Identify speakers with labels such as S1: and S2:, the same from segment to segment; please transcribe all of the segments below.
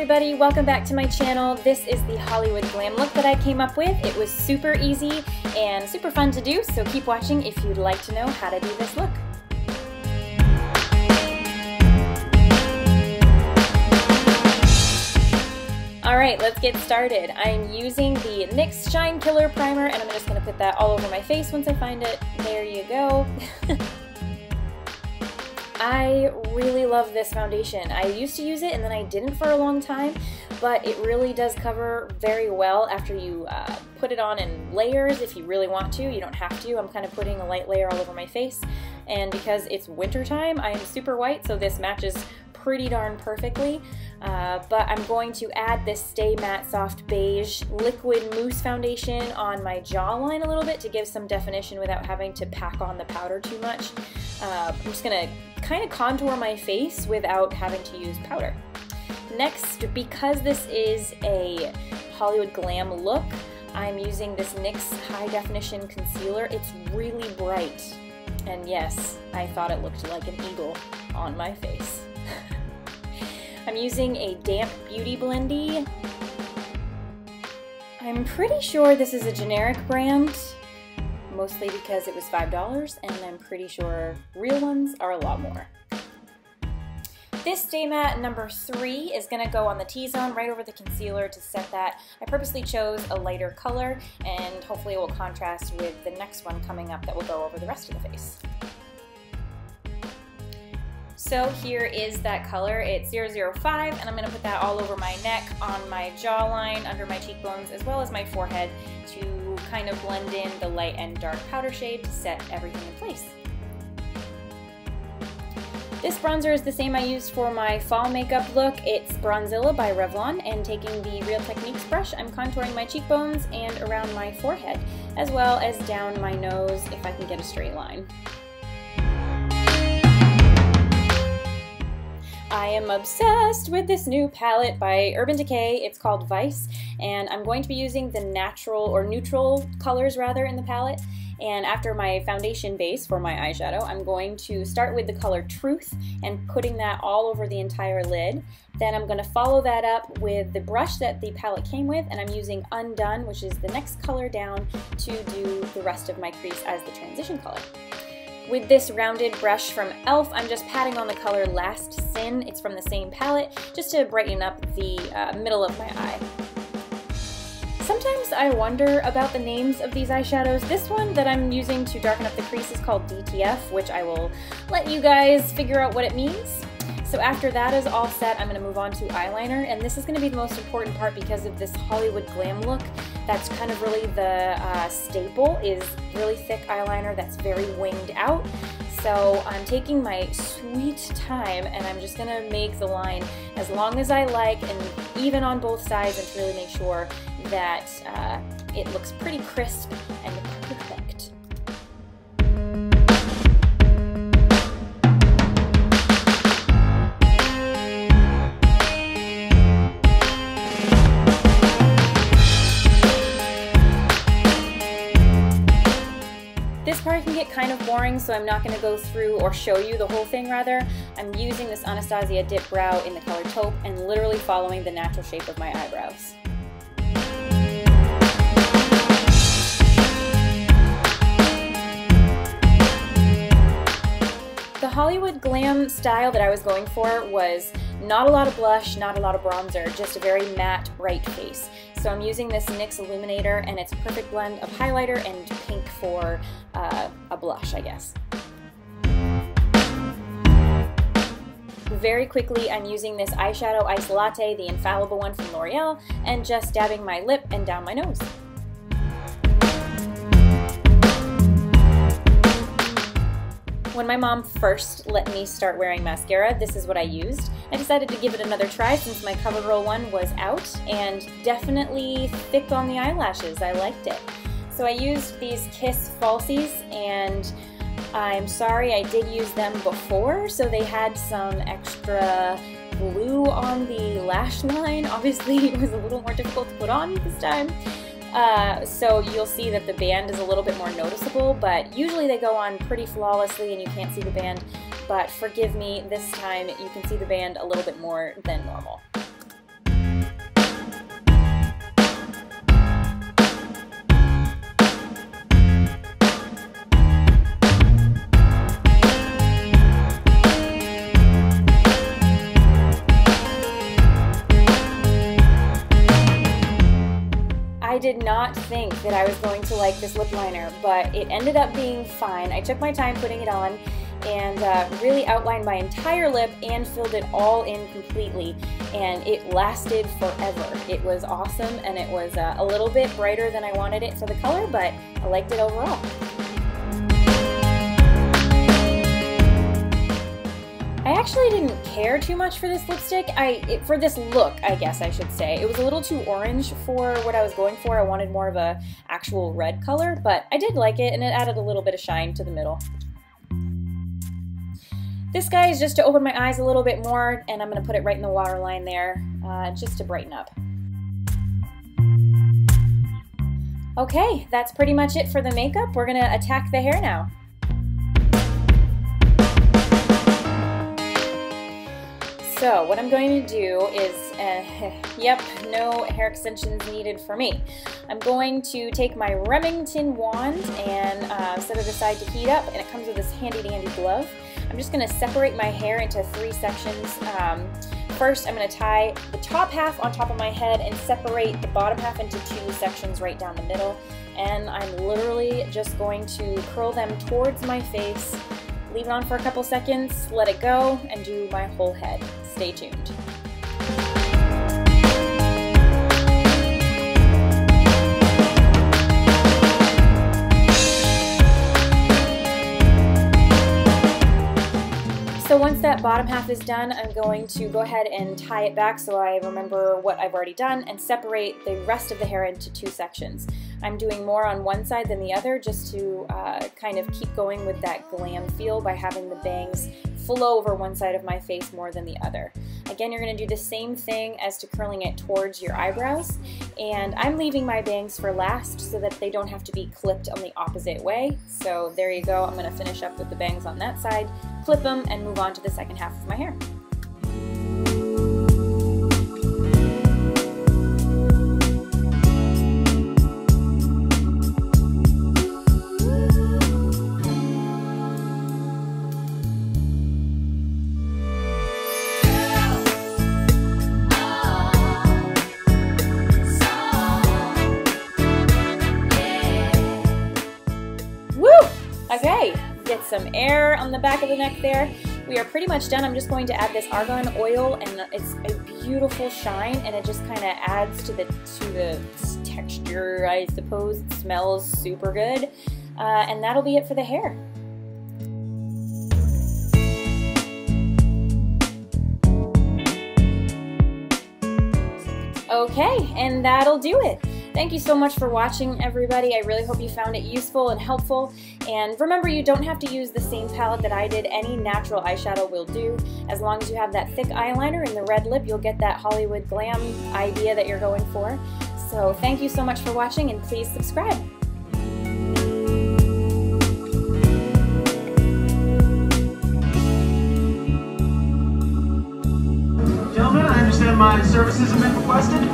S1: everybody, welcome back to my channel. This is the Hollywood glam look that I came up with. It was super easy and super fun to do, so keep watching if you'd like to know how to do this look. Alright, let's get started. I'm using the NYX Shine Killer Primer and I'm just going to put that all over my face once I find it. There you go. I really love this foundation. I used to use it and then I didn't for a long time, but it really does cover very well after you put it on in layers if you really want to. You don't have to. I'm kind of putting a light layer all over my face, and because it's winter time, I am super white, so this matches pretty darn perfectly. But I'm going to add this Stay Matte Soft Beige Liquid Mousse Foundation on my jawline a little bit to give some definition without having to pack on the powder too much. I'm just going to kind of contour my face without having to use powder. Next, because this is a Hollywood glam look, I'm using this NYX High Definition Concealer. It's really bright, and yes, I thought it looked like an eagle on my face. I'm using a damp beauty blendy. I'm pretty sure this is a generic brand, mostly because it was $5, and I'm pretty sure real ones are a lot more. This Stay Matte number 3 is going to go on the T-zone right over the concealer to set that. I purposely chose a lighter color, and hopefully it will contrast with the next one coming up that will go over the rest of the face. So here is that color. It's 005, and I'm going to put that all over my neck, on my jawline, under my cheekbones, as well as my forehead to kind of blend in the light and dark powder shade to set everything in place. This bronzer is the same I used for my fall makeup look. It's Bronzilla by Revlon, and taking the Real Techniques brush, I'm contouring my cheekbones and around my forehead, as well as down my nose if I can get a straight line. I am obsessed with this new palette by Urban Decay. It's called Vice, and I'm going to be using the natural or neutral colors rather in the palette. And after my foundation base for my eyeshadow, I'm going to start with the color Truth and putting that all over the entire lid. Then I'm going to follow that up with the brush that the palette came with, and I'm using Undone, which is the next color down, to do the rest of my crease as the transition color. With this rounded brush from e.l.f., I'm just patting on the color Last Sin. It's from the same palette, just to brighten up the middle of my eye. Sometimes I wonder about the names of these eyeshadows. This one that I'm using to darken up the crease is called DTF, which I will let you guys figure out what it means. So after that is all set, I'm going to move on to eyeliner, and this is going to be the most important part because of this Hollywood glam look. That's kind of really the staple, is really thick eyeliner that's very winged out. So I'm taking my sweet time and I'm just going to make the line as long as I like and even on both sides, and to really make sure that it looks pretty crisp and perfect. This part can get kind of boring, so I'm not going to go through or show you the whole thing rather. I'm using this Anastasia Dipbrow in the color Taupe and literally following the natural shape of my eyebrows. The Hollywood glam style that I was going for was not a lot of blush, not a lot of bronzer, just a very matte, bright face. So I'm using this NYX Illuminator, and it's a perfect blend of highlighter and pink for a blush, I guess. Very quickly, I'm using this eyeshadow Ice Latte, the infallible one from L'Oreal, and just dabbing my lip and down my nose. When my mom first let me start wearing mascara, this is what I used. I decided to give it another try since my CoverGirl one was out, and definitely thick on the eyelashes. I liked it. So I used these Kiss falsies, and I'm sorry I did use them before, so they had some extra glue on the lash line. Obviously it was a little more difficult to put on this time. So you'll see that the band is a little bit more noticeable, but usually they go on pretty flawlessly and you can't see the band. But forgive me, this time you can see the band a little bit more than normal. not think that I was going to like this lip liner, but it ended up being fine. I took my time putting it on and really outlined my entire lip and filled it all in completely, and it lasted forever. It was awesome, and it was a little bit brighter than I wanted it for the color, but I liked it overall. I actually didn't care too much for this lipstick, for this look, I guess I should say. It was a little too orange for what I was going for. I wanted more of a actual red color, but I did like it, and it added a little bit of shine to the middle. This guy is just to open my eyes a little bit more, and I'm going to put it right in the waterline there, just to brighten up. Okay, that's pretty much it for the makeup. We're going to attack the hair now. So what I'm going to do is, yep, no hair extensions needed for me. I'm going to take my Remington wand and set it aside to heat up, and it comes with this handy dandy glove. I'm just going to separate my hair into 3 sections. First, I'm going to tie the top half on top of my head and separate the bottom half into 2 sections right down the middle. And I'm literally just going to curl them towards my face, leave it on for a couple seconds, let it go, and do my whole head. Stay tuned. So once that bottom half is done, I'm going to go ahead and tie it back so I remember what I've already done and separate the rest of the hair into 2 sections. I'm doing more on one side than the other just to kind of keep going with that glam feel by having the bangs flow over one side of my face more than the other. Again, you're going to do the same thing as to curling it towards your eyebrows, and I'm leaving my bangs for last so that they don't have to be clipped on the opposite way. So there you go. I'm going to finish up with the bangs on that side, clip them, and move on to the second half of my hair. Okay, get some air on the back of the neck there. We are pretty much done. I'm just going to add this argan oil, and it's a beautiful shine, and it just kind of adds to the texture, I suppose. It smells super good, and that'll be it for the hair. Okay, and that'll do it. Thank you so much for watching, everybody. I really hope you found it useful and helpful. And remember, you don't have to use the same palette that I did. Any natural eyeshadow will do. As long as you have that thick eyeliner and the red lip, you'll get that Hollywood glam idea that you're going for. So thank you so much for watching, and please subscribe.
S2: Gentlemen, I understand my services have been requested.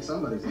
S2: Somebody's